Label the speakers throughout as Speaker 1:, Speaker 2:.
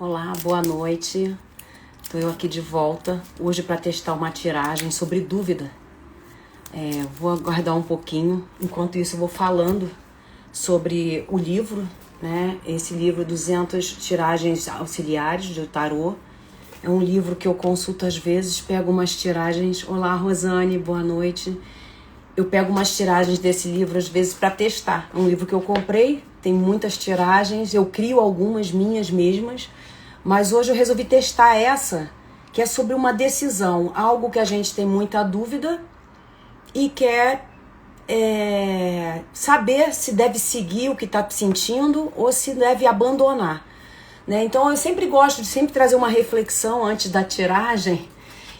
Speaker 1: Olá, boa noite. Estou eu aqui de volta hoje para testar uma tiragem sobre dúvida. Vou aguardar um pouquinho. Enquanto isso, eu vou falando sobre o livro, né? Esse livro, 200 tiragens auxiliares de tarô. É um livro que eu consulto às vezes, pego umas tiragens. Olá, Rosane, boa noite. Eu pego umas tiragens desse livro às vezes para testar. É um livro que eu comprei, tem muitas tiragens, eu crio algumas minhas mesmas, mas hoje eu resolvi testar essa, que é sobre uma decisão, algo que a gente tem muita dúvida e quer saber se deve seguir o que está sentindo ou se deve abandonar, né? Então eu sempre gosto de sempre trazer uma reflexão antes da tiragem,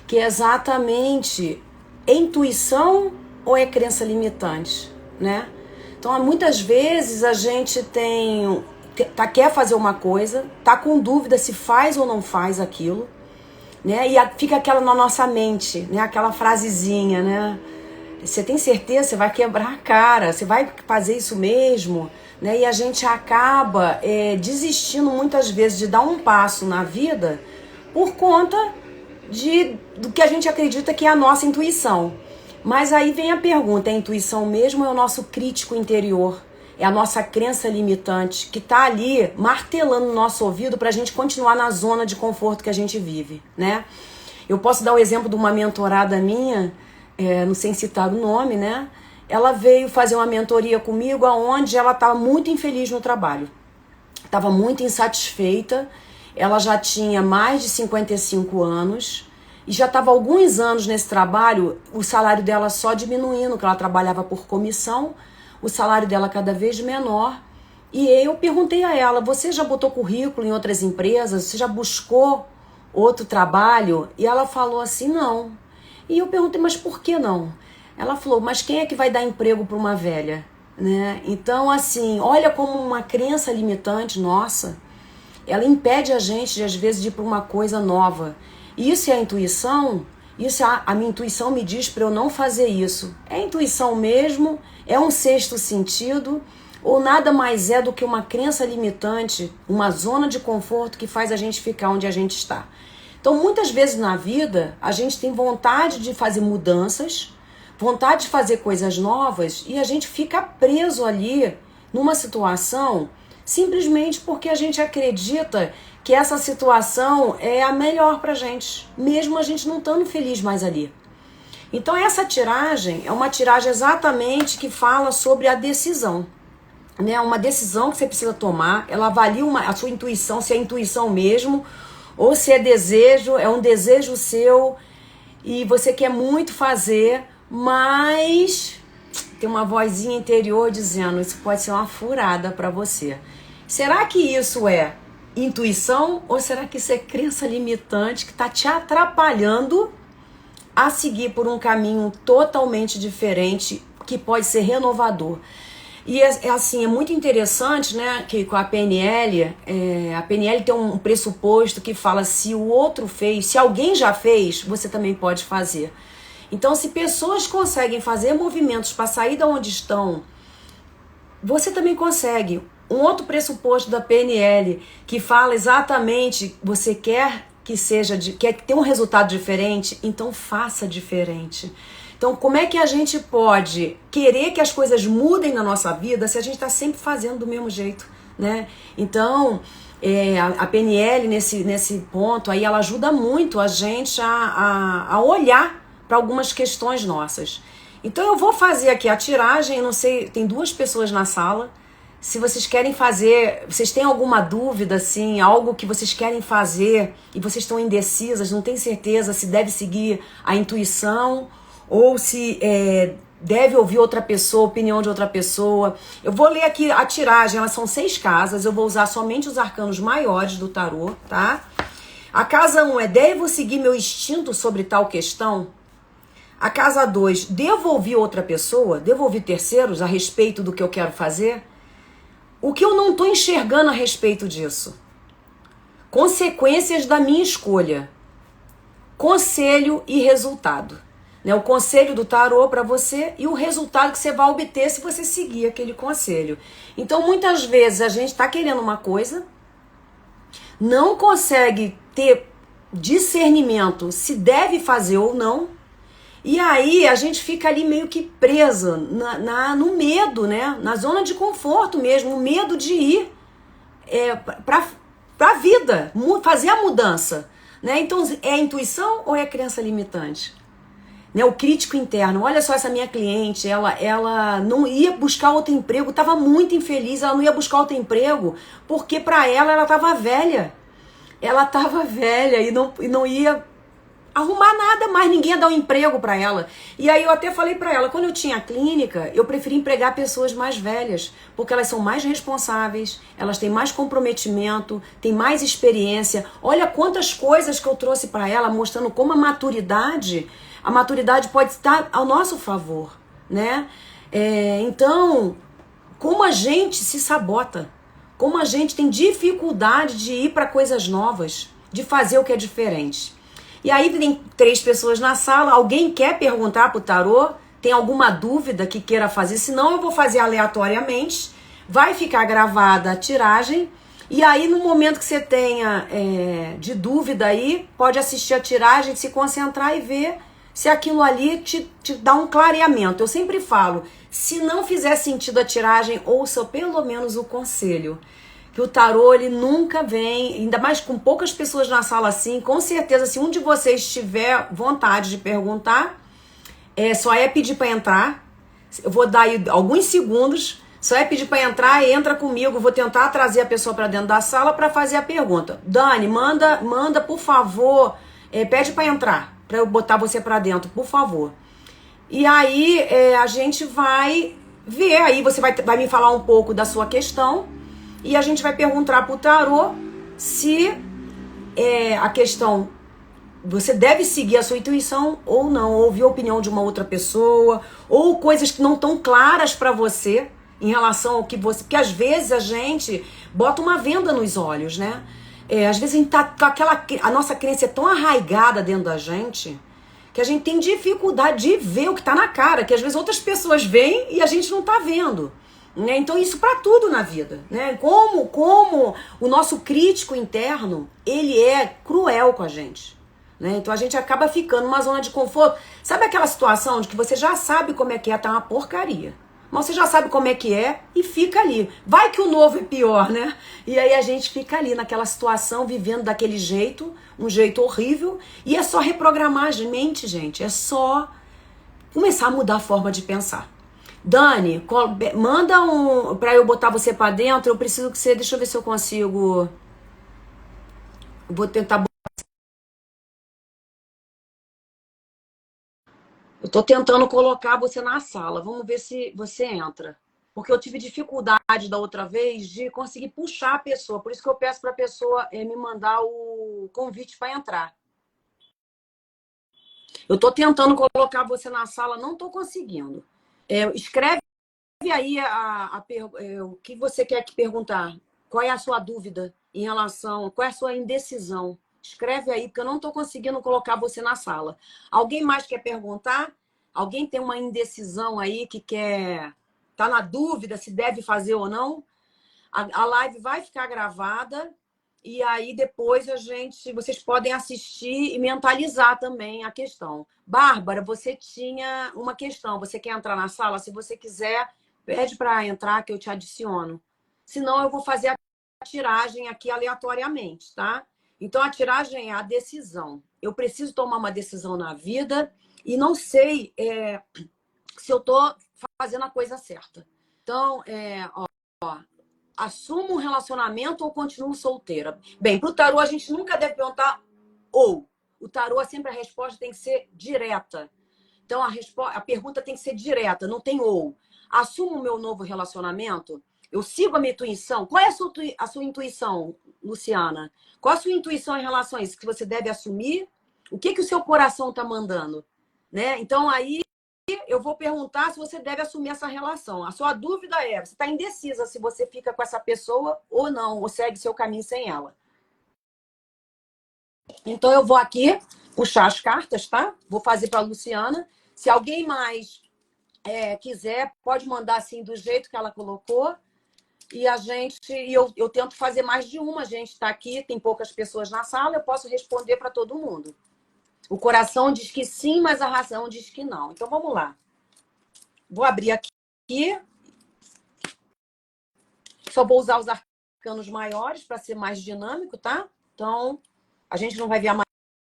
Speaker 1: que é exatamente intuição ou é crença limitante, né? Então, muitas vezes a gente quer fazer uma coisa, tá com dúvida se faz ou não faz aquilo, né? E fica aquela na nossa mente, né? Aquela frasezinha, né? Você tem certeza? Você vai quebrar a cara, você vai fazer isso mesmo, né? E a gente acaba desistindo muitas vezes de dar um passo na vida por conta do que a gente acredita que é a nossa intuição. Mas aí vem a pergunta, é a intuição mesmo ou é o nosso crítico interior? É a nossa crença limitante que está ali martelando no nosso ouvido para a gente continuar na zona de conforto que a gente vive, né? Eu posso dar o exemplo de uma mentorada minha, não sei citar o nome, né? Ela veio fazer uma mentoria comigo onde ela estava muito infeliz no trabalho. Estava muito insatisfeita, ela já tinha mais de 55 anos, e já estava há alguns anos nesse trabalho, o salário dela só diminuindo, que ela trabalhava por comissão, o salário dela cada vez menor. E eu perguntei a ela, você já botou currículo em outras empresas? Você já buscou outro trabalho? E ela falou assim, não. E eu perguntei, mas por que não? Ela falou, mas quem é que vai dar emprego para uma velha? Né? Então, assim, olha como uma crença limitante nossa, ela impede a gente, de, às vezes, de ir para uma coisa nova. Isso é a intuição? Isso a minha intuição me diz para eu não fazer isso. É intuição mesmo? É um sexto sentido? Ou nada mais é do que uma crença limitante, uma zona de conforto que faz a gente ficar onde a gente está? Então, muitas vezes na vida, a gente tem vontade de fazer mudanças, vontade de fazer coisas novas e a gente fica preso ali numa situação simplesmente porque a gente acredita que essa situação é a melhor pra gente, mesmo a gente não estando feliz mais ali. Então essa tiragem é uma tiragem exatamente que fala sobre a decisão, né? Uma decisão que você precisa tomar, ela avalia a sua intuição, se é intuição mesmo, ou se é desejo, é um desejo seu e você quer muito fazer, mas tem uma vozinha interior dizendo, isso pode ser uma furada pra você. Será que isso é intuição ou será que isso é crença limitante que está te atrapalhando a seguir por um caminho totalmente diferente que pode ser renovador? E assim, é muito interessante, né, que com a PNL, a PNL tem um pressuposto que fala se o outro fez, se alguém já fez, você também pode fazer. Então, se pessoas conseguem fazer movimentos para sair de onde estão, você também consegue. Um outro pressuposto da PNL que fala exatamente, você quer que seja, quer ter um resultado diferente, então faça diferente. Então, como é que a gente pode querer que as coisas mudem na nossa vida se a gente está sempre fazendo do mesmo jeito, né? Então, a PNL nesse ponto aí, ela ajuda muito a gente a olhar para algumas questões nossas. Então, eu vou fazer aqui a tiragem, não sei, tem 2 pessoas na sala. Se vocês querem fazer, vocês têm alguma dúvida, assim, algo que vocês querem fazer e vocês estão indecisas, não tem certeza se deve seguir a intuição ou se deve ouvir outra pessoa, opinião de outra pessoa. Eu vou ler aqui a tiragem, elas são 6 casas, eu vou usar somente os arcanos maiores do tarô, tá? A casa 1 é, devo seguir meu instinto sobre tal questão? A casa 2, devo ouvir outra pessoa? Devo ouvir terceiros a respeito do que eu quero fazer? O que eu não estou enxergando a respeito disso? Consequências da minha escolha. Conselho e resultado. Né? O conselho do tarô para você e o resultado que você vai obter se você seguir aquele conselho. Então, muitas vezes a gente está querendo uma coisa não consegue ter discernimento se deve fazer ou não, e aí a gente fica ali meio que presa no medo, né? Na zona de conforto mesmo, o medo de ir para a vida, fazer a mudança. Né? Então, é intuição ou é crença limitante? Né? O crítico interno, olha só essa minha cliente, ela não ia buscar outro emprego, estava muito infeliz, ela não ia buscar outro emprego, porque para ela estava velha. Ela estava velha e não ia arrumar nada mais, ninguém ia dar um emprego para ela. E aí eu até falei para ela, quando eu tinha a clínica, eu preferi empregar pessoas mais velhas, porque elas são mais responsáveis, elas têm mais comprometimento, têm mais experiência. Olha quantas coisas que eu trouxe para ela, mostrando como a maturidade pode estar ao nosso favor, né? Então, como a gente se sabota, como a gente tem dificuldade de ir para coisas novas, de fazer o que é diferente. E aí tem 3 pessoas na sala, alguém quer perguntar pro tarô, tem alguma dúvida que queira fazer, senão eu vou fazer aleatoriamente, vai ficar gravada a tiragem, e aí no momento que você tenha de dúvida aí, pode assistir a tiragem, se concentrar e ver se aquilo ali te dá um clareamento. Eu sempre falo, se não fizer sentido a tiragem, ouça pelo menos o conselho. Que o tarô, ele nunca vem, ainda mais com poucas pessoas na sala assim, com certeza, se um de vocês tiver vontade de perguntar, só é pedir para entrar. Eu vou dar aí alguns segundos, só é pedir para entrar e entra comigo. Vou tentar trazer a pessoa para dentro da sala para fazer a pergunta. Dani, manda por favor, pede para entrar, para eu botar você para dentro, por favor. E aí a gente vai ver, aí você vai me falar um pouco da sua questão. E a gente vai perguntar para o tarô se a questão, você deve seguir a sua intuição ou não, ou ouvir a opinião de uma outra pessoa, ou coisas que não estão claras para você em relação ao que você... Porque às vezes a gente bota uma venda nos olhos, né? Às vezes a gente tá com a nossa crença é tão arraigada dentro da gente que a gente tem dificuldade de ver o que está na cara, que às vezes outras pessoas veem e a gente não está vendo. Né? Então isso para tudo na vida, né? Como o nosso crítico interno, ele é cruel com a gente, né? Então a gente acaba ficando numa zona de conforto. Sabe aquela situação de que você já sabe como é que tá uma porcaria, mas você já sabe como é que é e fica ali. Vai que o novo é pior, né? E aí a gente fica ali naquela situação, vivendo daquele jeito, um jeito horrível, e é só reprogramar a mente, gente. É só começar a mudar a forma de pensar. Dani, manda pra eu botar você pra dentro. Eu preciso que você... Deixa eu ver se eu consigo. Vou tentar. Eu tô tentando colocar você na sala. Vamos ver se você entra. Porque eu tive dificuldade da outra vez de conseguir puxar a pessoa. Por isso que eu peço pra pessoa me mandar o convite pra entrar. Eu tô tentando colocar você na sala, não tô conseguindo. Escreve aí o que você quer que perguntar. Qual é a sua dúvida em relação... Qual é a sua indecisão? Escreve aí, porque eu não estou conseguindo colocar você na sala. Alguém mais quer perguntar? Alguém tem uma indecisão aí que quer... Tá na dúvida se deve fazer ou não? A live vai ficar gravada e aí depois vocês podem assistir e mentalizar também a questão. Bárbara, você tinha uma questão. Você quer entrar na sala? Se você quiser, pede para entrar que eu te adiciono. Senão eu vou fazer a tiragem aqui aleatoriamente, tá? Então a tiragem é a decisão. Eu preciso tomar uma decisão na vida e não sei se eu tô fazendo a coisa certa. Então, assumo um relacionamento ou continuo solteira? Bem, pro tarô a gente nunca deve perguntar ou. O tarô sempre a resposta tem que ser direta. Então a pergunta tem que ser direta, não tem ou. Assumo o meu novo relacionamento? Eu sigo a minha intuição? Qual é a sua intuição, Luciana? Qual a sua intuição em relação a isso? Que você deve assumir? O que o seu coração está mandando? Né? Então aí eu vou perguntar se você deve assumir essa relação. A sua dúvida é, você está indecisa se você fica com essa pessoa ou não, ou segue seu caminho sem ela. Então eu vou aqui puxar as cartas, tá? Vou fazer para a Luciana. Se alguém mais quiser, pode mandar assim do jeito que ela colocou. E eu tento fazer mais de uma. A gente está aqui, tem poucas pessoas na sala, eu posso responder para todo mundo. O coração diz que sim, mas a razão diz que não. Então vamos lá. Vou abrir aqui. Só vou usar os arcanos maiores para ser mais dinâmico, tá? Então, a gente não vai ver a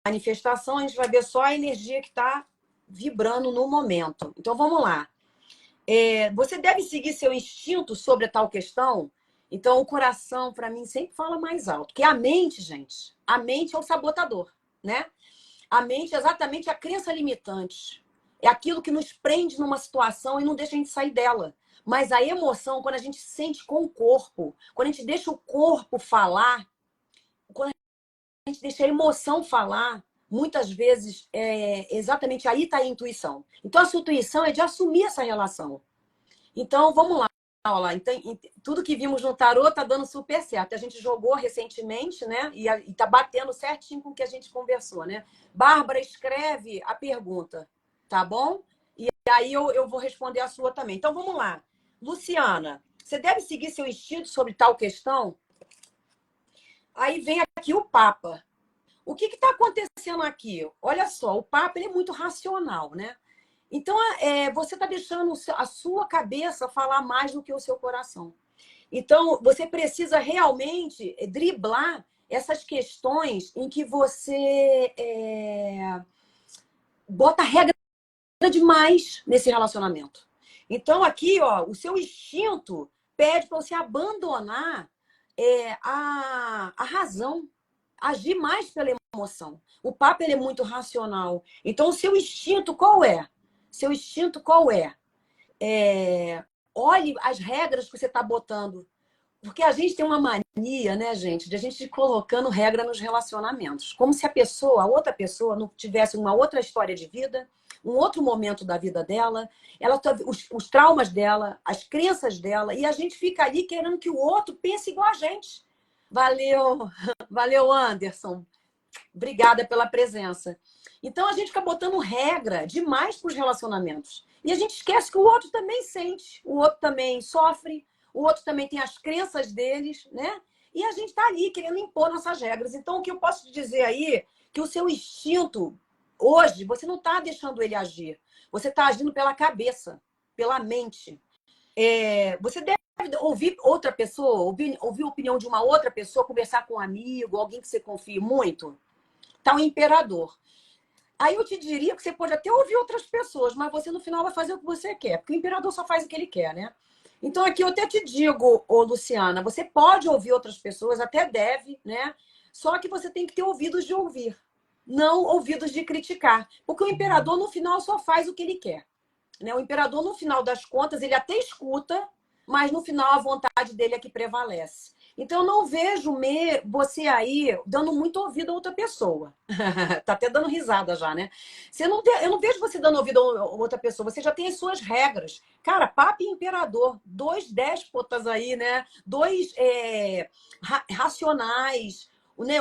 Speaker 1: manifestação, a gente vai ver só a energia que está vibrando no momento. Então vamos lá. Você deve seguir seu instinto sobre a tal questão. Então, o coração, para mim, sempre fala mais alto. Porque a mente, gente, a mente é o sabotador, né? A mente é exatamente a crença limitante. É aquilo que nos prende numa situação e não deixa a gente sair dela. Mas a emoção, quando a gente sente com o corpo, quando a gente deixa o corpo falar, quando a gente deixa a emoção falar, muitas vezes, exatamente aí está a intuição. Então, a sua intuição é de assumir essa relação. Então, vamos lá. Olha lá. Então, tudo que vimos no tarô tá dando super certo. A gente jogou recentemente, né? E tá batendo certinho com o que a gente conversou, né? Bárbara, escreve a pergunta, tá bom? E aí eu vou responder a sua também. Então, vamos lá. Luciana, você deve seguir seu instinto sobre tal questão? Aí vem aqui o Papa. O que está acontecendo aqui? Olha só, o Papa ele é muito racional, né? Então, você está deixando a sua cabeça falar mais do que o seu coração. Então, você precisa realmente driblar essas questões em que você bota regra demais nesse relacionamento. Então, aqui, ó, o seu instinto pede para você abandonar a razão, agir mais pela emoção. O Papa ele é muito racional. Então, o seu instinto qual é? Seu instinto qual é? Olhe as regras que você está botando. Porque a gente tem uma mania, né, gente, de a gente ir colocando regra nos relacionamentos. Como se a outra pessoa, não tivesse uma outra história de vida, um outro momento da vida dela, os traumas dela, as crenças dela, e a gente fica ali querendo que o outro pense igual a gente. Valeu, valeu, Anderson. Obrigada pela presença. Então, a gente fica botando regra demais para os relacionamentos. E a gente esquece que o outro também sente, o outro também sofre, o outro também tem as crenças deles, né? E a gente está ali querendo impor nossas regras. Então, o que eu posso te dizer aí, que o seu instinto, hoje, você não está deixando ele agir. Você está agindo pela cabeça, pela mente. Você deve ouvir outra pessoa, ouvir a opinião de uma outra pessoa, conversar com um amigo, alguém que você confie muito. Tá um imperador. Aí eu te diria que você pode até ouvir outras pessoas, mas você no final vai fazer o que você quer, porque o imperador só faz o que ele quer, né? Então aqui eu até te digo, ô Luciana, você pode ouvir outras pessoas, até deve, né? Só que você tem que ter ouvidos de ouvir, não ouvidos de criticar, porque o imperador no final só faz o que ele quer, né? O imperador no final das contas ele até escuta, mas no final a vontade dele é que prevalece. Então, eu não vejo você aí dando muito ouvido a outra pessoa. Tá até dando risada já, né? Eu não vejo você dando ouvido a outra pessoa. Você já tem as suas regras. Cara, Papa e Imperador, dois déspotas aí, né? Dois racionais. Né?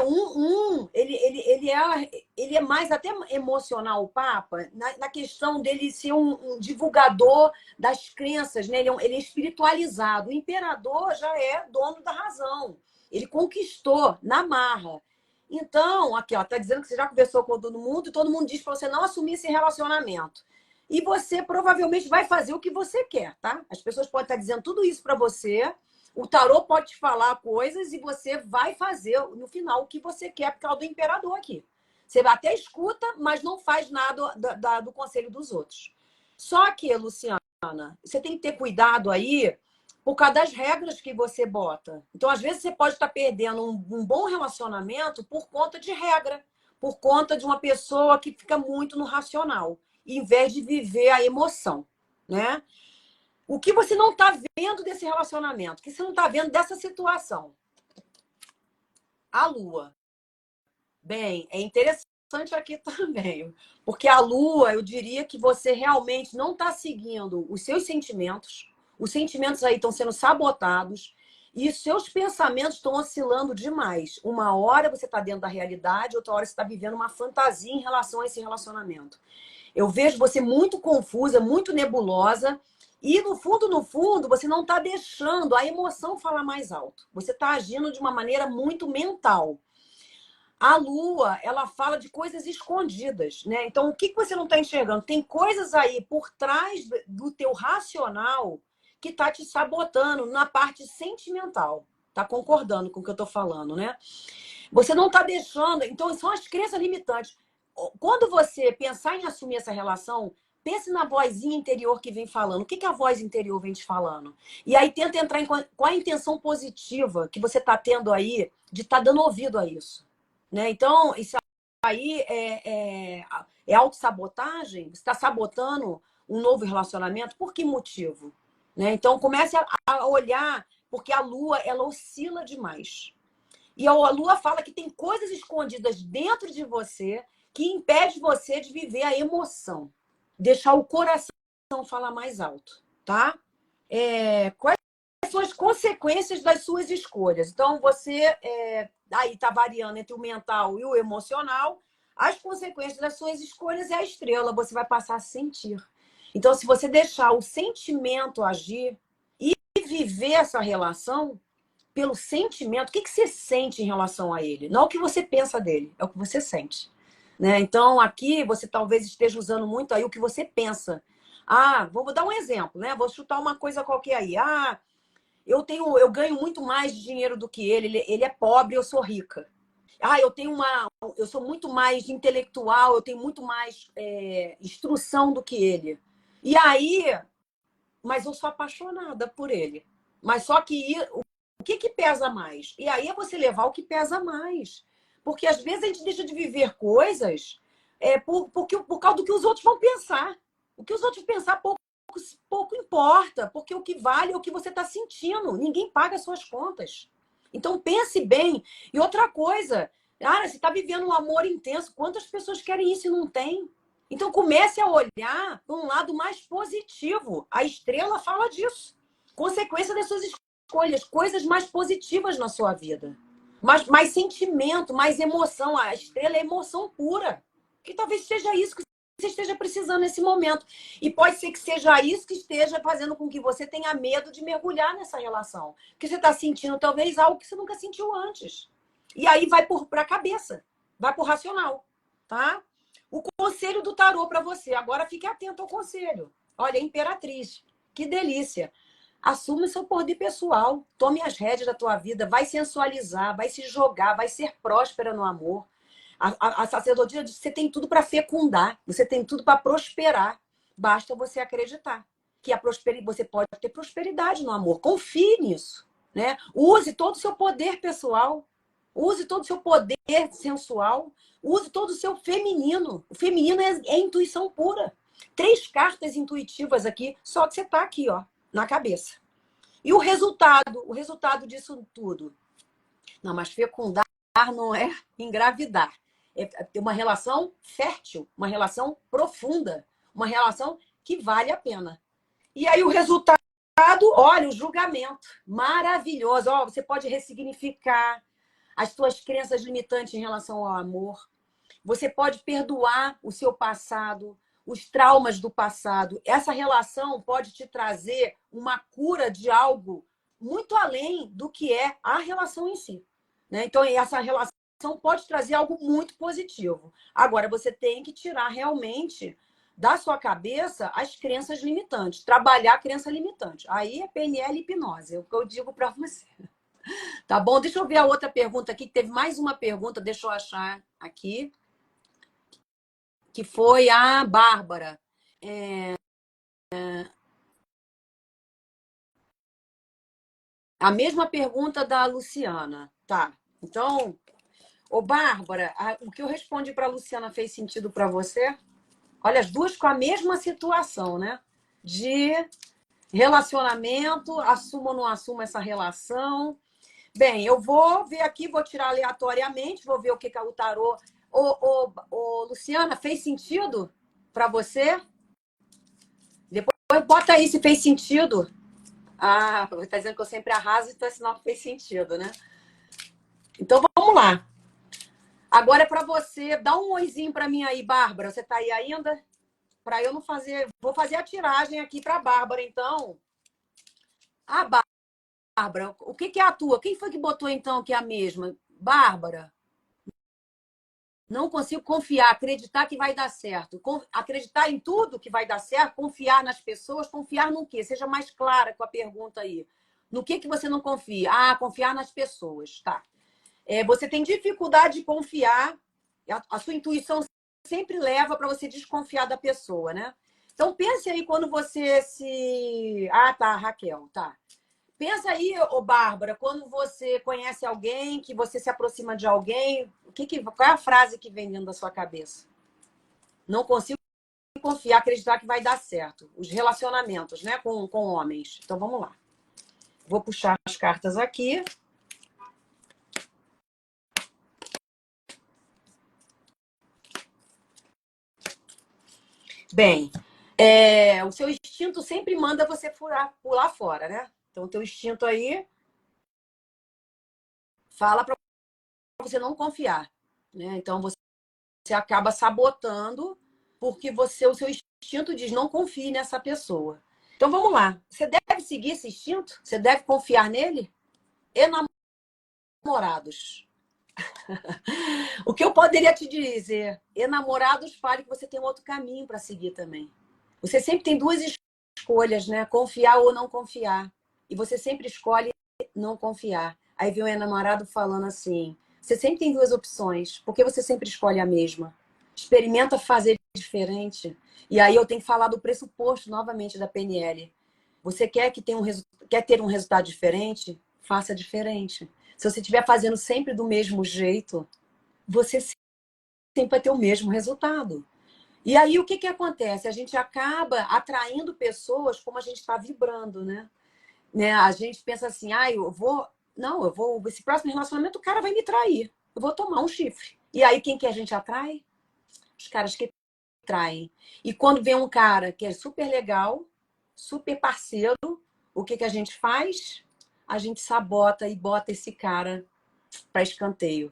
Speaker 1: Ele é mais até emocional, o Papa, na questão dele ser um divulgador das crenças, né? Ele é espiritualizado. O imperador já é dono da razão. Ele conquistou na marra. Então, aqui, ó, tá dizendo que você já conversou com todo mundo diz para você não assumir esse relacionamento. E você provavelmente vai fazer o que você quer, tá? As pessoas podem estar dizendo tudo isso para você. O tarô pode te falar coisas e você vai fazer, no final, o que você quer, por causa do imperador aqui. Você até escuta, mas não faz nada do conselho dos outros. Só que, Luciana, você tem que ter cuidado aí por causa das regras que você bota. Então, às vezes, você pode estar perdendo um bom relacionamento por conta de regra, por conta de uma pessoa que fica muito no racional, em vez de viver a emoção, né? O que você não está vendo desse relacionamento? O que você não está vendo dessa situação? A Lua. Bem, é interessante aqui também, porque a Lua, eu diria que você realmente não está seguindo os seus sentimentos. Os sentimentos aí estão sendo sabotados e os seus pensamentos estão oscilando demais. Uma hora você está dentro da realidade, outra hora você está vivendo uma fantasia em relação a esse relacionamento. Eu vejo você muito confusa, muito nebulosa E no fundo, você não está deixando a emoção falar mais alto. Você está agindo de uma maneira muito mental. A lua, ela fala de coisas escondidas, né? Então, o que que você não está enxergando? Tem coisas aí por trás do teu racional que tá te sabotando na parte sentimental. Tá concordando com o que eu tô falando, né? Você não tá deixando. Então, são as crenças limitantes. Quando você pensar em assumir essa relação, pense na vozinha interior que vem falando. O que que a voz interior vem te falando? E aí tenta entrar em qual a intenção positiva que você tá tendo aí de estar dando ouvido a isso. Né? Então, isso aí é autossabotagem? Você está sabotando um novo relacionamento? Por que motivo? Né? Então, comece a olhar, porque a lua, ela oscila demais. E a lua fala que tem coisas escondidas dentro de você que impede você de viver a emoção. Deixar o coração falar mais alto, tá? Quais são as consequências das suas escolhas? Então, você aí está variando entre o mental e o emocional. As consequências das suas escolhas é a estrela. Você vai passar a sentir. Então, se você deixar o sentimento agir e viver essa relação pelo sentimento, o que que você sente em relação a ele? Não é o que você pensa dele, é o que você sente. Né? Então, aqui você talvez esteja usando muito aí o que você pensa. Ah, vou dar um exemplo, né? Vou chutar uma coisa qualquer aí. Ah, eu ganho muito mais dinheiro do que ele é pobre, eu sou rica. Ah, eu sou muito mais intelectual, eu tenho muito mais instrução do que ele. E aí, mas eu sou apaixonada por ele. Mas só que o que que pesa mais? E aí é você levar o que pesa mais. Porque às vezes a gente deixa de viver coisas por causa do que os outros vão pensar. O que os outros pensar pouco importa, porque o que vale é o que você está sentindo. Ninguém paga as suas contas. Então pense bem. E outra coisa, cara, você está vivendo um amor intenso. Quantas pessoas querem isso e não tem? Então comece a olhar para um lado mais positivo. A estrela fala disso. Consequência das suas escolhas, coisas mais positivas na sua vida. Mais sentimento, mais emoção. A estrela é emoção pura. Que talvez seja isso que você esteja precisando nesse momento. E pode ser que seja isso que esteja fazendo com que você tenha medo de mergulhar nessa relação. Porque você está sentindo talvez algo que você nunca sentiu antes. E aí vai para a cabeça, vai para o racional, tá? O conselho do tarô para você. Agora fique atento ao conselho. Olha, Imperatriz, que delícia. Assuma seu poder pessoal. Tome as rédeas da tua vida. Vai sensualizar, vai se jogar, vai ser próspera no amor. A sacerdotisa diz que você tem tudo para fecundar. Você tem tudo para prosperar. Basta você acreditar que você pode ter prosperidade no amor. Confie nisso. Né? Use todo o seu poder pessoal. Use todo o seu poder sensual. Use todo o seu feminino. O feminino é intuição pura. 3 cartas intuitivas aqui, só que você está aqui, ó, na cabeça. E o resultado disso tudo? Não, mas fecundar não é engravidar. É ter uma relação fértil, uma relação profunda, uma relação que vale a pena. E aí o resultado, olha, o julgamento. Maravilhoso. Ó, você pode ressignificar as suas crenças limitantes em relação ao amor. Você pode perdoar o seu passado, os traumas do passado. Essa relação pode te trazer uma cura de algo muito além do que é a relação em si. Né? Então, essa relação pode trazer algo muito positivo. Agora, você tem que tirar realmente da sua cabeça as crenças limitantes. Trabalhar a crença limitante. Aí é PNL e hipnose, é o que eu digo para você. Tá bom? Deixa eu ver a outra pergunta aqui, que teve mais uma pergunta, deixa eu achar aqui, que foi a Bárbara. A mesma pergunta da Luciana. Tá. Então, ô Bárbara, o que eu respondi para a Luciana fez sentido para você? Olha, as duas com a mesma situação, né? De relacionamento, assumo ou não assumo essa relação. Bem, eu vou ver aqui, vou tirar aleatoriamente, vou ver o que o tarô. Ô, Luciana, fez sentido para você? Depois bota aí se fez sentido. Ah, tá dizendo que eu sempre arraso, então é sinal que fez sentido, né? Então vamos lá. Agora é para você. Dá um oizinho para mim aí, Bárbara. Você tá aí ainda? para eu não fazer. Vou fazer a tiragem aqui para a Bárbara, então. A Bárbara, o que é a tua? Quem foi que botou, então, que é a mesma? Bárbara, não consigo confiar, acreditar que vai dar certo. Acreditar em tudo que vai dar certo, confiar nas pessoas, confiar no quê? Seja mais clara com a pergunta aí. No que você não confia? Ah, confiar nas pessoas, tá. Você tem dificuldade de confiar, a sua intuição sempre leva para você desconfiar da pessoa, né? Então pense aí quando você se. Ah, tá, Raquel, tá. Pensa aí, ô Bárbara, quando você conhece alguém, que você se aproxima de alguém, qual é a frase que vem dentro da sua cabeça? Não consigo confiar, acreditar que vai dar certo. Os relacionamentos, né, com homens. Então vamos lá. Vou puxar as cartas aqui. Bem, o seu instinto sempre manda você pular fora, né? Então, o teu instinto aí fala para você não confiar, né? Então, você acaba sabotando porque o seu instinto diz não confie nessa pessoa. Então, vamos lá. Você deve seguir esse instinto? Você deve confiar nele? Enamorados. O que eu poderia te dizer? Enamorados, fale que você tem um outro caminho para seguir também. Você sempre tem duas escolhas, né? Confiar ou não confiar. E você sempre escolhe não confiar. Aí vem o enamorado falando assim: você sempre tem duas opções, por que você sempre escolhe a mesma? Experimenta fazer diferente. E aí eu tenho que falar do pressuposto novamente da PNL. Você quer ter um resultado diferente? Faça diferente. Se você estiver fazendo sempre do mesmo jeito, você sempre vai ter o mesmo resultado. E aí o que acontece? A gente acaba atraindo pessoas como a gente está vibrando, né? A gente pensa assim, eu vou. Não, eu vou. Esse próximo relacionamento, o cara vai me trair. Eu vou tomar um chifre. E aí, quem que a gente atrai? Os caras que traem. E quando vem um cara que é super legal, super parceiro, o que a gente faz? A gente sabota e bota esse cara para escanteio,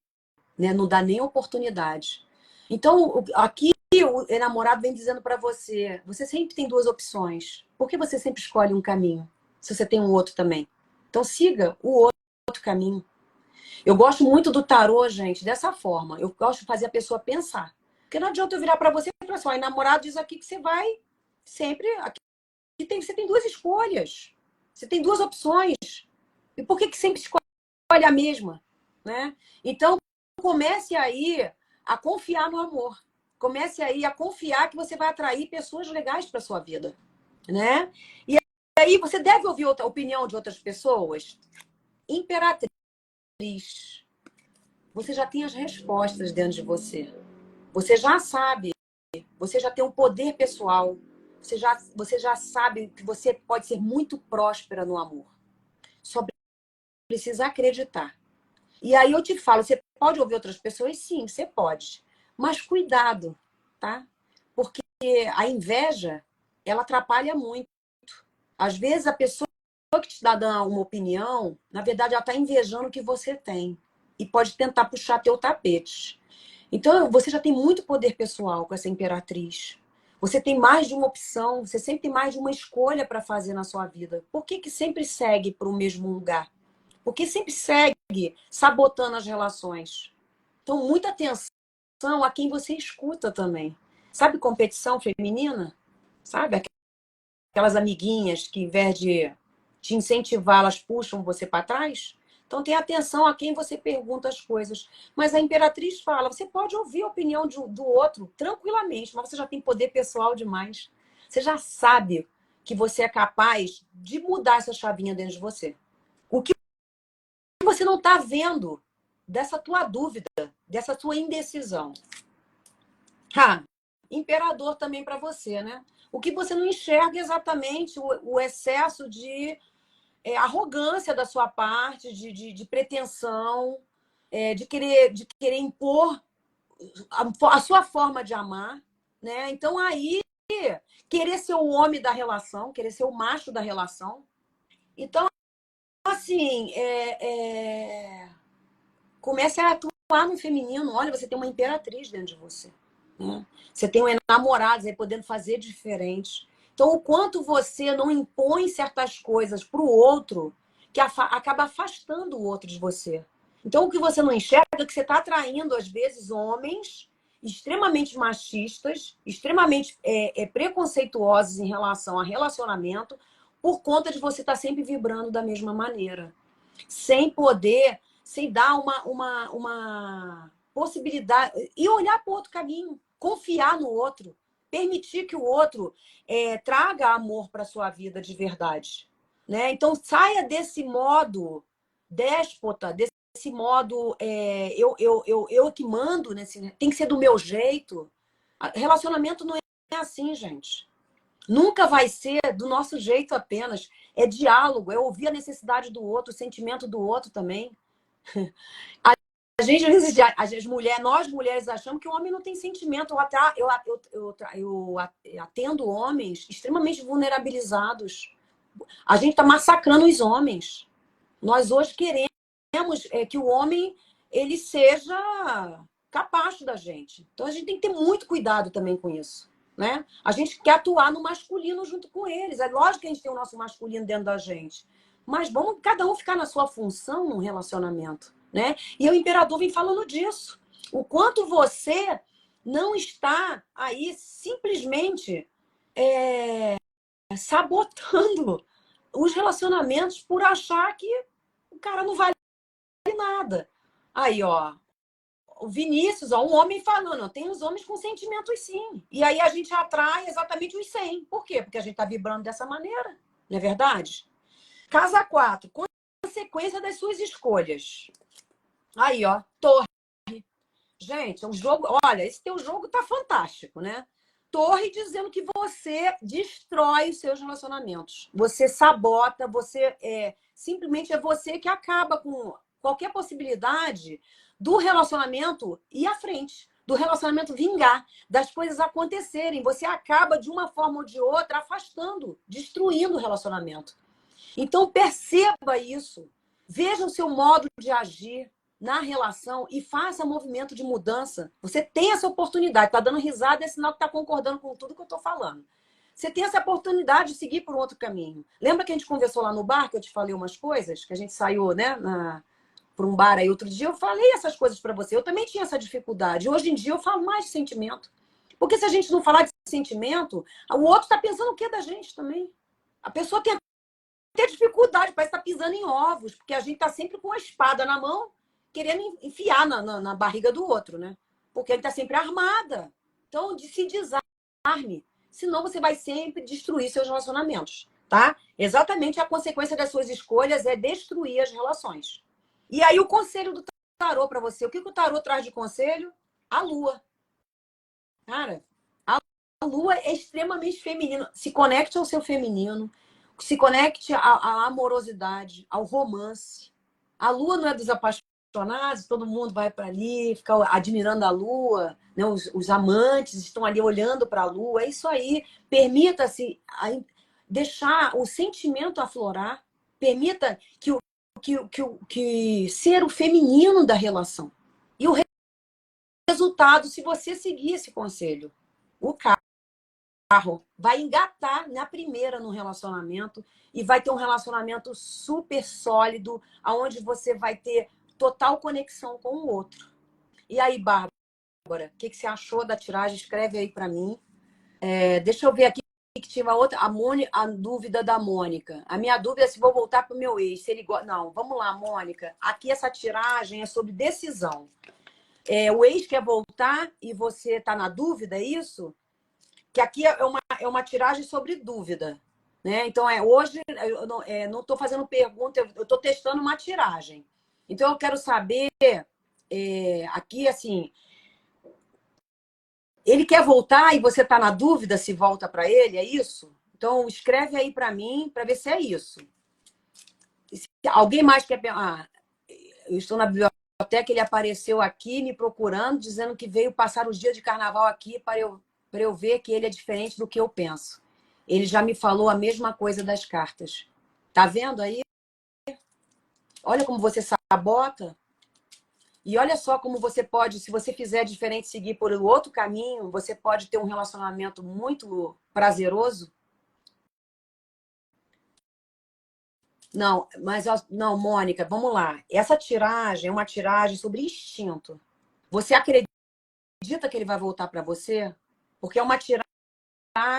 Speaker 1: né? Não dá nem oportunidade. Então, aqui o namorado vem dizendo para você: você sempre tem duas opções. Por que você sempre escolhe um caminho? Se você tem um outro também. Então, siga o outro caminho. Eu gosto muito do tarô, gente, dessa forma. Eu gosto de fazer a pessoa pensar. Porque não adianta eu virar para você e falar assim: namorado diz aqui que você vai sempre. Você tem duas escolhas. Você tem duas opções. E por que sempre escolhe a mesma? Né? Então, comece aí a confiar no amor. Comece aí a confiar que você vai atrair pessoas legais para sua vida, né? E aí você deve ouvir a opinião de outras pessoas. Imperatriz, você já tem as respostas dentro de você. Você já sabe, você já tem um poder pessoal. Você já sabe que você pode ser muito próspera no amor. Só precisa acreditar. E aí eu te falo, você pode ouvir outras pessoas? Sim, você pode. Mas cuidado, tá? Porque a inveja, ela atrapalha muito. Às vezes a pessoa que te dá uma opinião, na verdade ela está invejando o que você tem. E pode tentar puxar teu tapete. Então você já tem muito poder pessoal com essa imperatriz. Você tem mais de uma opção, você sempre tem mais de uma escolha para fazer na sua vida. Por que sempre segue para o mesmo lugar? Porque sempre segue sabotando as relações. Então, muita atenção a quem você escuta também. Sabe competição feminina? Sabe? Aquelas amiguinhas que, em vez de te incentivar, elas puxam você para trás? Então, tenha atenção a quem você pergunta as coisas. Mas a Imperatriz fala, você pode ouvir a opinião do outro tranquilamente, mas você já tem poder pessoal demais. Você já sabe que você é capaz de mudar essa chavinha dentro de você. O que você não está vendo dessa tua dúvida, dessa tua indecisão? Imperador também para você, né? O que você não enxerga exatamente o excesso de arrogância da sua parte, de pretensão, de querer impor a sua forma de amar, né? Então aí querer ser o homem da relação, querer ser o macho da relação. Então, assim, comece a atuar no feminino. Olha, você tem uma imperatriz dentro de você. né? Você tem namorados aí podendo fazer diferente. Então, o quanto você não impõe certas coisas para o outro, que acaba afastando o outro de você. Então, o que você não enxerga é que você está atraindo, às vezes, homens extremamente machistas, extremamente preconceituosos em relação a relacionamento, por conta de você estar sempre vibrando da mesma maneira. Sem poder, sem dar uma possibilidade. E olhar para o outro caminho, confiar no outro, permitir que o outro traga amor para a sua vida de verdade. Né? Então, saia desse modo déspota, desse modo eu que mando, tem que ser do meu jeito. Relacionamento não é assim, gente. Nunca vai ser do nosso jeito apenas. É diálogo, é ouvir a necessidade do outro, o sentimento do outro também. A gente, às vezes, nós mulheres achamos que o homem não tem sentimento. Eu atendo homens extremamente vulnerabilizados. A gente está massacrando os homens. Nós hoje queremos que o homem ele seja capacho da gente. Então a gente tem que ter muito cuidado também com isso. Né? A gente quer atuar no masculino junto com eles. É lógico que a gente tem o nosso masculino dentro da gente. Mas vamos cada um ficar na sua função num relacionamento. Né? E o imperador vem falando disso. O quanto você não está aí simplesmente sabotando os relacionamentos por achar que o cara não vale nada. Aí, ó, o Vinícius, ó, um homem falando, tem os homens com sentimentos sim. E aí a gente atrai exatamente os 100. Por quê? Porque a gente tá vibrando dessa maneira, não é verdade? Casa 4, consequência das suas escolhas. Aí, ó, torre. Gente, o jogo, olha, esse teu jogo tá fantástico, né? Torre dizendo que você destrói os seus relacionamentos. Você sabota, simplesmente é você que acaba com qualquer possibilidade do relacionamento ir à frente, do relacionamento vingar, das coisas acontecerem. Você acaba, de uma forma ou de outra, afastando, destruindo o relacionamento. Então, perceba isso. Veja o seu modo de agir na relação e faça movimento de mudança. Você tem essa oportunidade. Está dando risada, é sinal que está concordando com tudo que eu estou falando. Você tem essa oportunidade de seguir por um outro caminho. Lembra que a gente conversou lá no bar, que eu te falei umas coisas? Que a gente saiu, né, para um bar aí outro dia. Eu falei essas coisas para você. Eu também tinha essa dificuldade. Hoje em dia eu falo mais de sentimento. Porque se a gente não falar de sentimento, o outro está pensando o que da gente também? A pessoa tem dificuldade, parece que está pisando em ovos, porque a gente está sempre com a espada na mão, querendo enfiar na barriga do outro, né? Porque ele está sempre armada. Então, se desarme, senão você vai sempre destruir seus relacionamentos, tá? Exatamente a consequência das suas escolhas é destruir as relações. E aí o conselho do tarô para você, o que o tarô traz de conselho? A lua. Cara, a lua é extremamente feminina. Se conecte ao seu feminino, se conecte à amorosidade, ao romance. A lua não é dos apaixonados, todo mundo vai para ali, fica admirando a lua, né? Os amantes estão ali olhando para a lua. É isso aí. Permita-se deixar o sentimento aflorar, permita que ser o feminino da relação. E o resultado, se você seguir esse conselho, o carro vai engatar na primeira no relacionamento e vai ter um relacionamento super sólido, aonde você vai ter total conexão com o outro. E aí, Bárbara, o que você achou da tiragem? Escreve aí para mim. Deixa eu ver aqui que tinha outra. A dúvida da Mônica. A minha dúvida é se vou voltar para o meu ex. Se ele Não, vamos lá, Mônica. Aqui essa tiragem é sobre decisão. O ex quer voltar e você está na dúvida, é isso? Que aqui é uma tiragem sobre dúvida. Né? Então, hoje eu não estou fazendo pergunta, eu estou testando uma tiragem. Então, eu quero saber, aqui, assim, ele quer voltar e você está na dúvida se volta para ele, é isso? Então, escreve aí para mim, para ver se é isso. Se alguém mais quer... eu estou na biblioteca, ele apareceu aqui me procurando, dizendo que veio passar os dias de carnaval aqui para eu ver que ele é diferente do que eu penso. Ele já me falou a mesma coisa das cartas. Tá vendo aí? Olha como você sabota. E olha só como você pode, se você fizer diferente, seguir por outro caminho, você pode ter um relacionamento muito prazeroso. Não, mas não, Mônica, vamos lá. Essa tiragem é uma tiragem sobre instinto. Você acredita que ele vai voltar para você? Porque é uma tiragem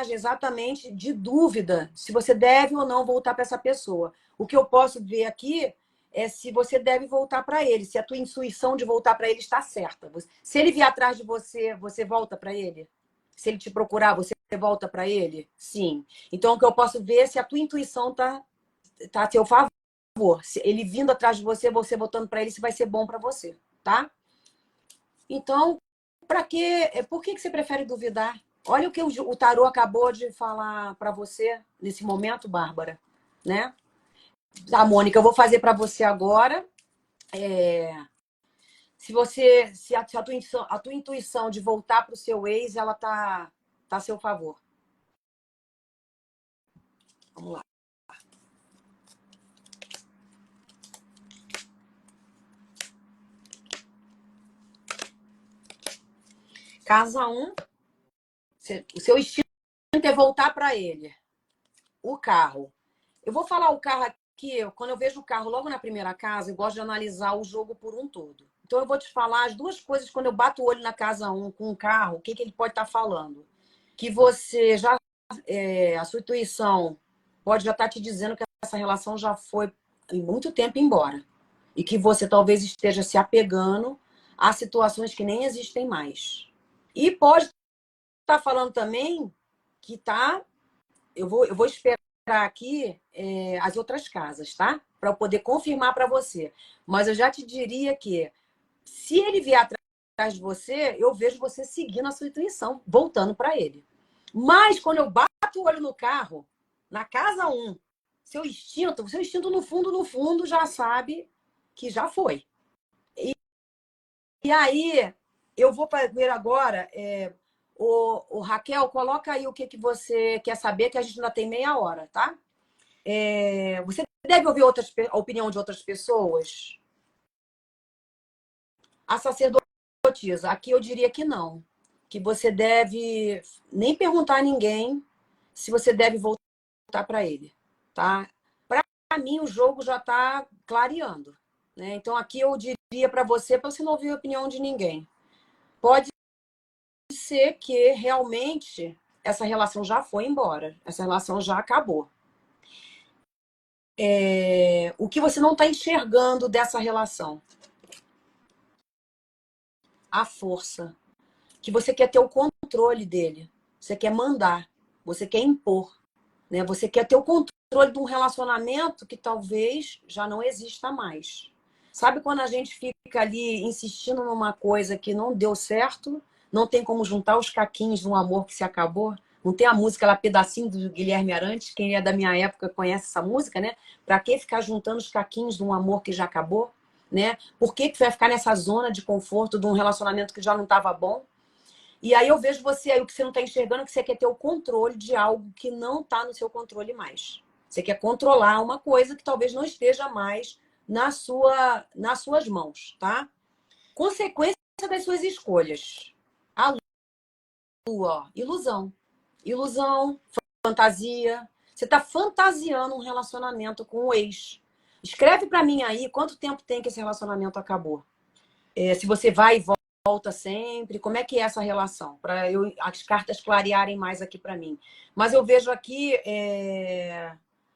Speaker 1: exatamente de dúvida se você deve ou não voltar para essa pessoa. O que eu posso ver aqui é se você deve voltar para ele, se a tua intuição de voltar para ele está certa. Se ele vier atrás de você, você volta para ele? Se ele te procurar, você volta para ele? Sim. Então, o que eu posso ver é se a tua intuição tá a seu favor. Se ele vindo atrás de você, você voltando para ele, se vai ser bom para você, tá? Então, para que, por que você prefere duvidar? Olha o que o tarô acabou de falar para você nesse momento, Bárbara, né? Tá, Mônica, eu vou fazer para você agora. Se a tua intuição de voltar para o seu ex, ela tá a seu favor. Vamos lá. Casa 1, o seu instinto é voltar para ele. O carro. Eu vou falar o carro aqui, quando eu vejo o carro logo na primeira casa, eu gosto de analisar o jogo por um todo. Então eu vou te falar as duas coisas quando eu bato o olho na casa 1 com o carro, o que ele pode estar falando. Que você já, a sua intuição pode já estar te dizendo que essa relação já foi em muito tempo embora. E que você talvez esteja se apegando a situações que nem existem mais. E pode estar falando também que tá. Eu vou esperar aqui as outras casas, tá? Para eu poder confirmar para você. Mas eu já te diria que se ele vier atrás de você, eu vejo você seguindo a sua intuição, voltando para ele. Mas quando eu bato o olho no carro, na casa 1, seu instinto no fundo já sabe que já foi. E aí, eu vou ver agora. O Raquel, coloca aí o que você quer saber, que a gente ainda tem meia hora, tá? Você deve ouvir a opinião de outras pessoas? A sacerdotisa, aqui eu diria que não. Que você deve nem perguntar a ninguém se você deve voltar para ele, tá? Para mim, o jogo já está clareando, né? Então, aqui eu diria para você não ouvir a opinião de ninguém. Pode ser que realmente essa relação já foi embora, essa relação já acabou. O que você não está enxergando dessa relação? A força. Que você quer ter o controle dele. Você quer mandar. Você quer impor. Né? Você quer ter o controle de um relacionamento que talvez já não exista mais. Sabe quando a gente fica ali insistindo numa coisa que não deu certo, não tem como juntar os caquinhos de um amor que se acabou? Não tem a música lá, Pedacinho do Guilherme Arantes? Quem é da minha época conhece essa música, né? Pra que ficar juntando os caquinhos de um amor que já acabou? Né? Por que você vai ficar nessa zona de conforto de um relacionamento que já não estava bom? E aí eu vejo você aí, o que você não está enxergando, é que você quer ter o controle de algo que não está no seu controle mais. Você quer controlar uma coisa que talvez não esteja mais nas suas mãos, tá? Consequência das suas escolhas. A lua, ó, ilusão. Ilusão, fantasia. Você está fantasiando um relacionamento com o ex. Escreve para mim aí quanto tempo tem que esse relacionamento acabou. Se você vai e volta sempre, como é que é essa relação? Para as cartas clarearem mais aqui para mim. Mas eu vejo aqui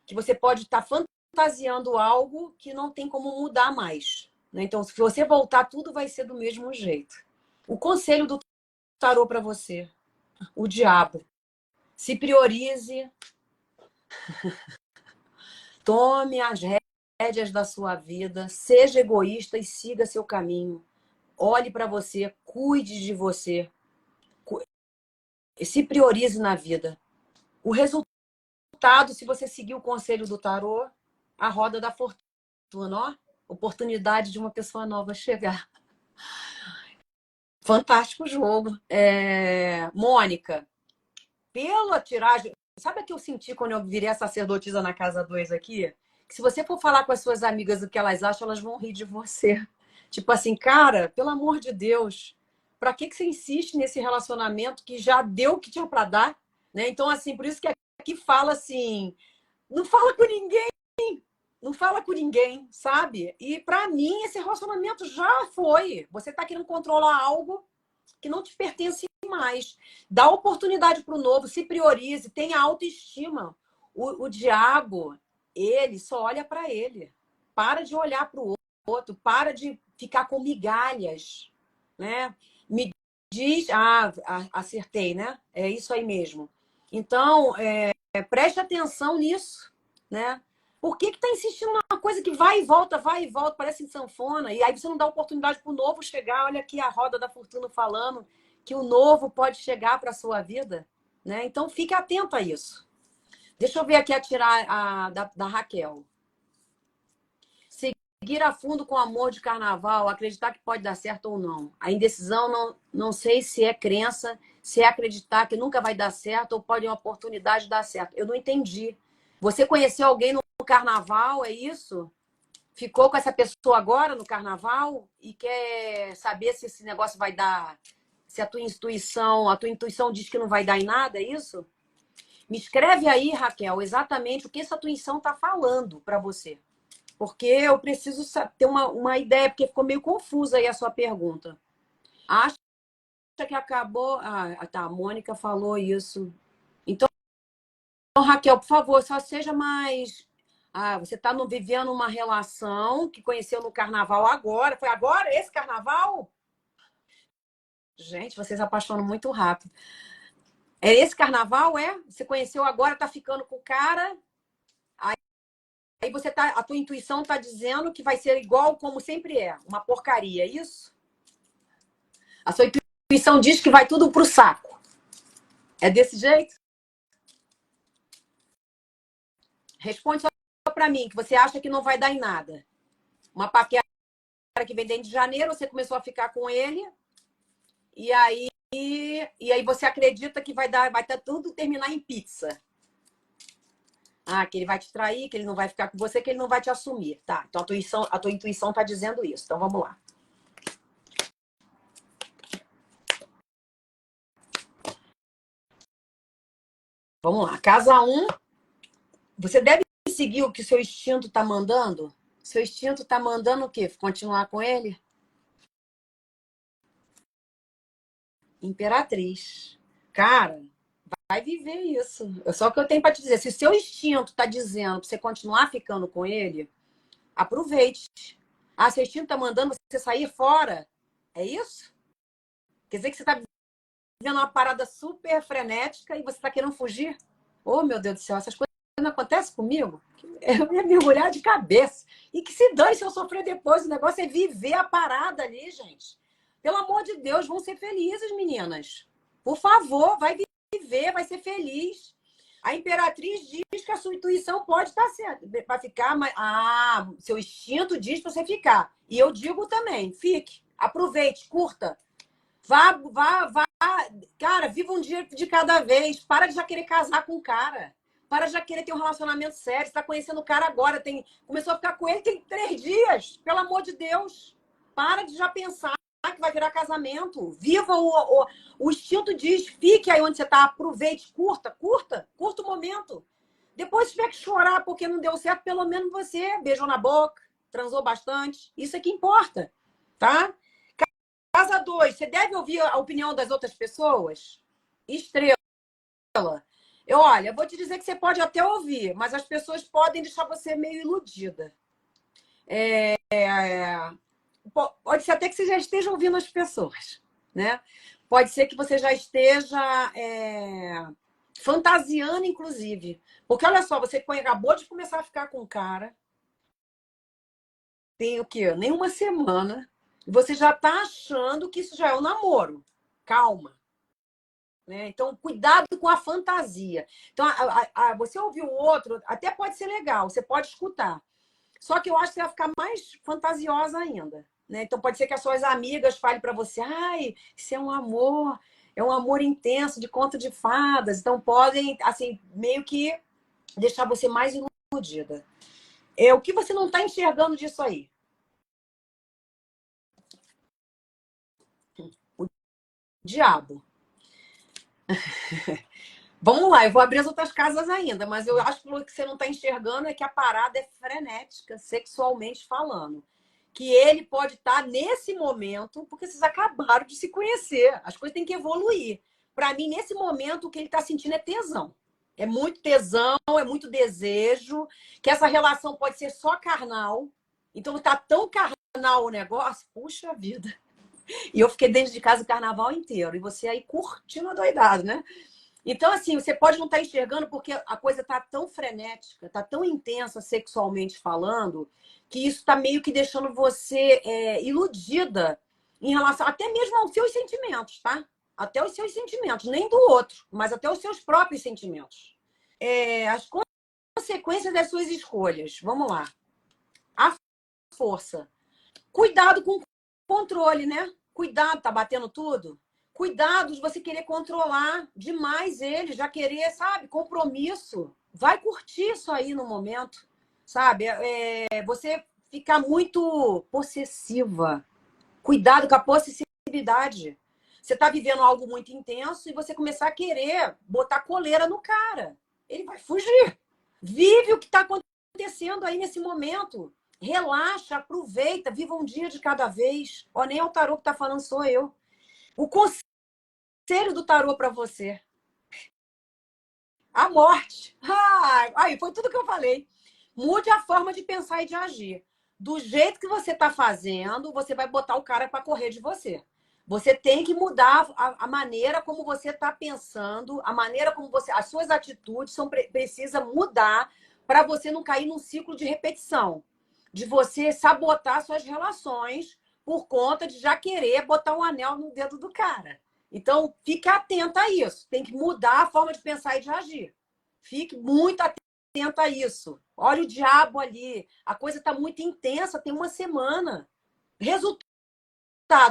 Speaker 1: que você pode estar fantasiando algo que não tem como mudar mais. Né? Então, se você voltar, tudo vai ser do mesmo jeito. O conselho do tarô para você, o diabo. Se priorize, tome as rédeas da sua vida, seja egoísta e siga seu caminho. Olhe para você, cuide de você, se priorize na vida. O resultado, se você seguir o conselho do tarô, a roda da fortuna, ó, oportunidade de uma pessoa nova chegar. Fantástico jogo. Mônica, pela tiragem, sabe o que eu senti quando eu virei a sacerdotisa na casa 2 aqui? Que se você for falar com as suas amigas o que elas acham, elas vão rir de você. Tipo assim, cara, pelo amor de Deus, pra que que você insiste nesse relacionamento que já deu o que tinha pra dar, né? Então, assim, por isso que aqui fala assim, não fala com ninguém, não fala com ninguém, sabe? E pra mim esse relacionamento já foi. Você tá querendo controlar algo que não te pertence mais. Dá oportunidade pro novo, se priorize, tenha autoestima. O diabo, ele só olha pra ele. Para de olhar pro outro, para de ficar com migalhas, né? Me diz, acertei, né? É isso aí mesmo. Então, preste atenção nisso, né? Por que que tá insistindo numa coisa que vai e volta, parece sanfona, e aí você não dá oportunidade para o novo chegar? Olha aqui a roda da fortuna falando que o novo pode chegar para a sua vida, né? Então fique atento a isso. Deixa eu ver aqui a tirar da Raquel. Seguir a fundo com amor de carnaval, acreditar que pode dar certo ou não. A indecisão, não sei se é crença, se é acreditar que nunca vai dar certo ou pode uma oportunidade dar certo. Eu não entendi. Você conheceu alguém no carnaval, é isso? Ficou com essa pessoa agora no carnaval e quer saber se esse negócio vai dar, se a tua intuição diz que não vai dar em nada, é isso? Me escreve aí, Raquel, exatamente o que essa tua intuição está falando para você. Porque eu preciso ter uma ideia, porque ficou meio confusa aí a sua pergunta. Acha que acabou. Tá, a Mônica falou isso. Então, Raquel, por favor, só seja mais. Você está vivendo uma relação que conheceu no carnaval agora. Foi agora esse carnaval? Gente, vocês apaixonam muito rápido. É esse carnaval, é? Você conheceu agora, tá ficando com o cara. Aí a tua intuição tá dizendo que vai ser igual como sempre é, uma porcaria, é isso? A sua intuição diz que vai tudo pro saco. É desse jeito? Responde só para mim, que você acha que não vai dar em nada. Uma paquera que vem dentro de janeiro, você começou a ficar com ele, e aí você acredita que vai tudo terminar em pizza. Que ele vai te trair, que ele não vai ficar com você, que ele não vai te assumir. Tá, então a tua intuição tá dizendo isso. Então vamos lá. Vamos lá. Casa 1, você deve seguir o que seu instinto tá mandando? Seu instinto tá mandando o quê? Continuar com ele? Imperatriz. Cara, vai viver isso. É só o que eu tenho para te dizer. Se o seu instinto tá dizendo pra você continuar ficando com ele, aproveite. Seu instinto tá mandando você sair fora? É isso? Quer dizer que você tá vivendo uma parada super frenética e você tá querendo fugir? Oh, meu Deus do céu, essas coisas não acontecem comigo? Eu ia mergulhar de cabeça. E que se dane se eu sofrer depois. O negócio é viver a parada ali, gente. Pelo amor de Deus, vão ser felizes, meninas. Por favor, vai viver, vai ser feliz. A Imperatriz diz que a sua intuição pode estar certa para ficar, mas seu instinto diz para você ficar. E eu digo também, fique, aproveite, curta. Vá. Cara, viva um dia de cada vez. Para de já querer casar com o cara. Para de já querer ter um relacionamento sério. Você tá conhecendo o cara agora. Começou a ficar com ele tem 3 dias. Pelo amor de Deus. Para de já pensar que vai virar casamento. Viva o instinto diz. Fique aí onde você tá. Aproveite. Curta o momento. Depois, se tiver que chorar porque não deu certo, pelo menos você beijou na boca, transou bastante. Isso é que importa, tá? Casa 2, você deve ouvir a opinião das outras pessoas? Estrela. Olha, eu vou te dizer que você pode até ouvir, mas as pessoas podem deixar você meio iludida. Pode ser até que você já esteja ouvindo as pessoas, né? Pode ser que você já esteja fantasiando, inclusive. Porque olha só, você acabou de começar a ficar com um cara, tem o quê? Nem uma semana, e você já está achando que isso já é um namoro. Calma. Né? Então, cuidado com a fantasia. Então, você ouvir o outro, até pode ser legal, você pode escutar. Só que eu acho que você vai ficar mais fantasiosa ainda. Né? Então, pode ser que as suas amigas falem para você: isso é um amor intenso, de conto de fadas. Então, podem, assim, meio que deixar você mais iludida. O que você não está enxergando disso aí? Diabo. Vamos lá, eu vou abrir as outras casas ainda, mas eu acho que o que você não está enxergando é que a parada é frenética, sexualmente falando. Que ele pode estar nesse momento, porque vocês acabaram de se conhecer. As coisas têm que evoluir. Para mim, nesse momento, o que ele está sentindo é tesão. É muito tesão, é muito desejo, que essa relação pode ser só carnal. Então tá tão carnal o negócio, puxa vida. E eu fiquei dentro de casa o carnaval inteiro. E você aí curtindo a doidado, né? Então, assim, você pode não estar enxergando porque a coisa está tão frenética, está tão intensa sexualmente falando, que isso está meio que deixando você iludida em relação até mesmo aos seus sentimentos, tá? Até os seus sentimentos, nem do outro, mas até os seus próprios sentimentos. As consequências das suas escolhas. Vamos lá. A força. Cuidado com o controle, né? Cuidado, tá batendo tudo? Cuidado de você querer controlar demais ele, já querer, sabe, compromisso. Vai curtir isso aí no momento, sabe? Você ficar muito possessiva. Cuidado com a possessividade. Você está vivendo algo muito intenso e você começar a querer botar coleira no cara. Ele vai fugir. Vive o que está acontecendo aí nesse momento. Relaxa, aproveita, viva um dia de cada vez. Ó, nem é o tarô que está falando, sou eu. O conselho do tarô para você. A morte. Aí, foi tudo que eu falei. Mude a forma de pensar e de agir. Do jeito que você está fazendo, você vai botar o cara para correr de você. Você tem que mudar a maneira como você está pensando, a maneira como você. As suas atitudes precisa mudar para você não cair num ciclo de repetição. De você sabotar suas relações por conta de já querer botar um anel no dedo do cara. Então, fique atenta a isso. Tem que mudar a forma de pensar e de agir. Fique muito atenta a isso. Olha o diabo ali. A coisa está muito intensa, tem uma semana. Resultado,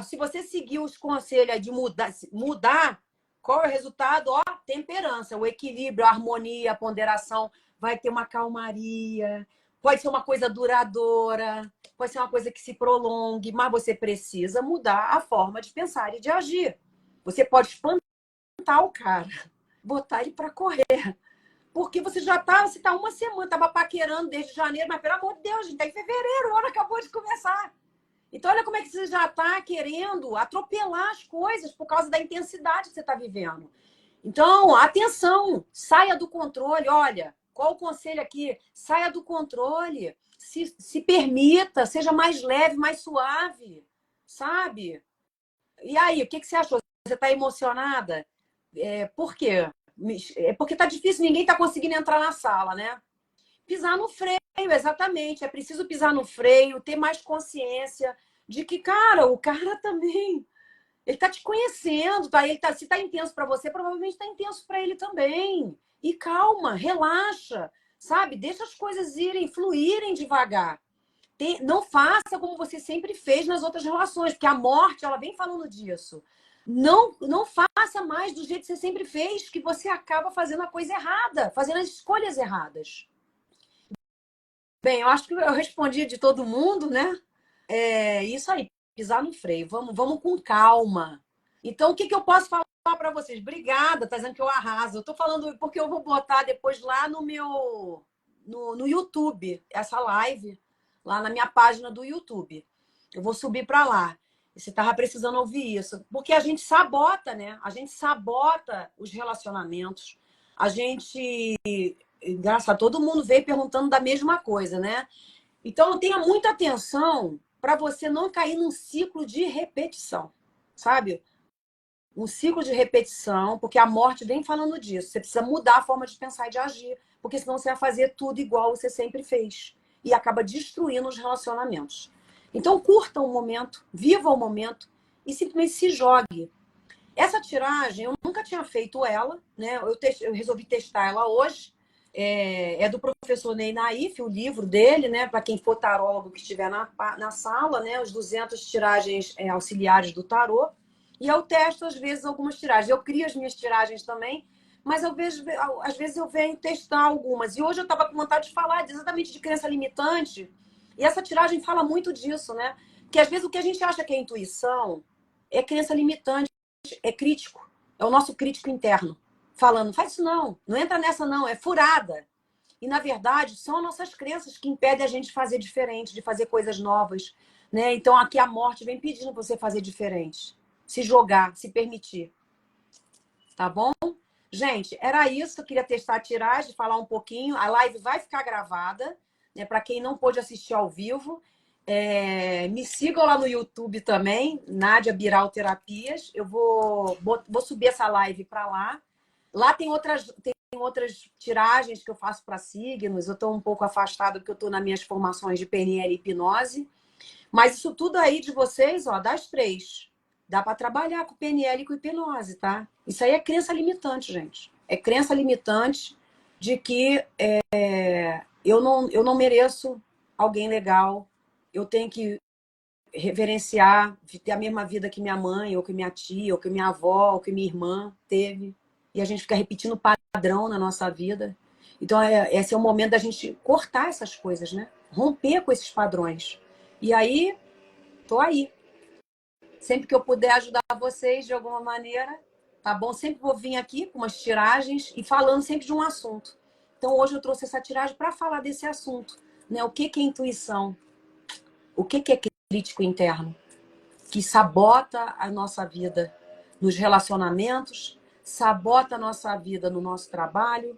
Speaker 1: se você seguir os conselhos de mudar, qual é o resultado? Ó, temperança, o equilíbrio, a harmonia, a ponderação. Vai ter uma calmaria. Pode ser uma coisa duradoura. Pode ser uma coisa que se prolongue. Mas você precisa mudar a forma de pensar e de agir. Você pode espantar o cara, botar ele para correr. Porque você já tá, você tá uma semana, tava paquerando desde janeiro, mas pelo amor de Deus, gente, tá em fevereiro, o ano acabou de começar. Então, olha como é que você já tá querendo atropelar as coisas por causa da intensidade que você tá vivendo. Então, atenção, saia do controle. Olha, qual o conselho aqui? Saia do controle, se permita, seja mais leve, mais suave, sabe? E aí, o que você achou? Você está emocionada? Por quê? É porque tá difícil, ninguém tá conseguindo entrar na sala, né? Pisar no freio, exatamente. É preciso pisar no freio, ter mais consciência de que, cara, o cara também, ele tá te conhecendo, tá? Se tá intenso para você, provavelmente tá intenso para ele também. E calma, relaxa, sabe? Deixa as coisas irem, fluírem devagar. Não faça como você sempre fez nas outras relações, porque a morte, ela vem falando disso. Não faça mais do jeito que você sempre fez, que você acaba fazendo a coisa errada, fazendo as escolhas erradas. Bem, eu acho que eu respondi de todo mundo, né? É isso aí, pisar no freio. Vamos com calma. Então, o que eu posso falar para vocês? Obrigada, tá dizendo que eu arraso. Eu tô falando porque eu vou botar depois lá no meu no YouTube essa live, lá na minha página do YouTube. Eu vou subir para lá. E você tava precisando ouvir isso, porque a gente sabota, né? A gente sabota os relacionamentos. A gente, engraçado, todo mundo veio perguntando da mesma coisa, né? Então, tenha muita atenção para você não cair num ciclo de repetição, sabe? Um ciclo de repetição, porque a morte vem falando disso. Você precisa mudar a forma de pensar e de agir, porque senão você vai fazer tudo igual você sempre fez e acaba destruindo os relacionamentos. Então, curta o momento, viva o momento e simplesmente se jogue. Essa tiragem, eu nunca tinha feito ela, né? Eu resolvi testar ela hoje. É do professor Ney Naif, o livro dele, né? Para quem for tarólogo que estiver na sala, né? Os 200 tiragens auxiliares do tarô. E eu testo, às vezes, algumas tiragens. Eu crio as minhas tiragens também, mas às vezes eu venho testar algumas. E hoje eu estava com vontade de falar exatamente de crença limitante. E essa tiragem fala muito disso, né? Que às vezes o que a gente acha que é intuição é crença limitante. é crítico. É o nosso crítico interno. Falando, faz isso não entra nessa não, é furada. E, na verdade, são nossas crenças que impedem a gente de fazer diferente, de fazer coisas novas. Né? Então, aqui a morte vem pedindo para você fazer diferente. Se jogar, se permitir. Tá bom? Gente, era isso. Eu queria testar a tiragem, falar um pouquinho. A live vai ficar gravada, né? Para quem não pôde assistir ao vivo. Me sigam lá no YouTube também, Nádia Biral Terapias. Eu vou subir essa live para lá. Lá tem outras tiragens que eu faço para signos. Eu estou um pouco afastada porque eu estou nas minhas formações de PNL e hipnose. Mas isso tudo aí de vocês, ó, das 3. Dá para trabalhar com PNL e com hipnose, tá? Isso aí é crença limitante, gente. É crença limitante de que eu não mereço alguém legal. Eu tenho que reverenciar, ter a mesma vida que minha mãe, ou que minha tia, ou que minha avó, ou que minha irmã teve. E a gente fica repetindo padrão na nossa vida. Então, esse é o momento da gente cortar essas coisas, né? Romper com esses padrões. E aí, tô aí. Sempre que eu puder ajudar vocês de alguma maneira, tá bom? Sempre vou vir aqui com umas tiragens e falando sempre de um assunto. Então, hoje eu trouxe essa tiragem para falar desse assunto. Né? O que é intuição? O que é crítico interno? Que sabota a nossa vida nos relacionamentos, sabota a nossa vida no nosso trabalho,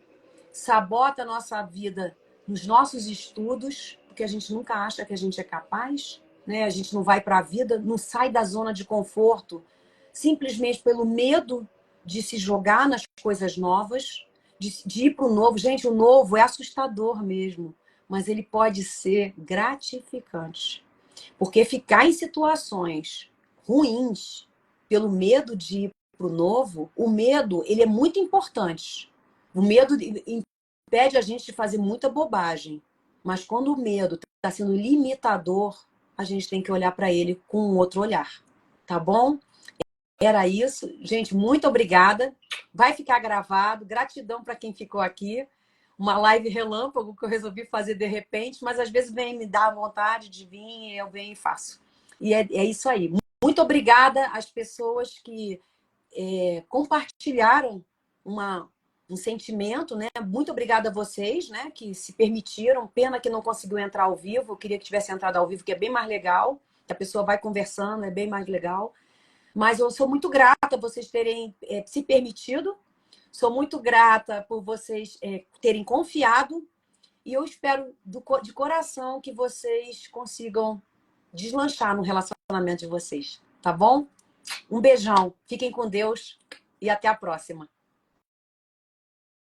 Speaker 1: sabota a nossa vida nos nossos estudos, porque a gente nunca acha que a gente é capaz, né? A gente não vai para a vida, não sai da zona de conforto, simplesmente pelo medo de se jogar nas coisas novas, de ir para o novo. Gente, o novo é assustador mesmo, mas ele pode ser gratificante. Porque ficar em situações ruins pelo medo de ir para o novo, o medo ele é muito importante. O medo impede a gente de fazer muita bobagem. Mas quando o medo está sendo limitador, a gente tem que olhar para ele com um outro olhar. Tá bom? Era isso. Gente, muito obrigada. Vai ficar gravado. Gratidão para quem ficou aqui. Uma live relâmpago que eu resolvi fazer de repente, mas às vezes vem me dar vontade de vir, eu venho e faço. E é isso aí. Muito obrigada às pessoas que compartilharam um sentimento, né? Muito obrigada a vocês, né? Que se permitiram. Pena que não conseguiu entrar ao vivo. Eu queria que tivesse entrado ao vivo, que é bem mais legal. Que a pessoa vai conversando, é bem mais legal. Mas eu sou muito grata a vocês terem se permitido. Sou muito grata por vocês terem confiado. E eu espero de coração que vocês consigam deslanchar no relacionamento de vocês. Tá bom? Um beijão. Fiquem com Deus e até a próxima.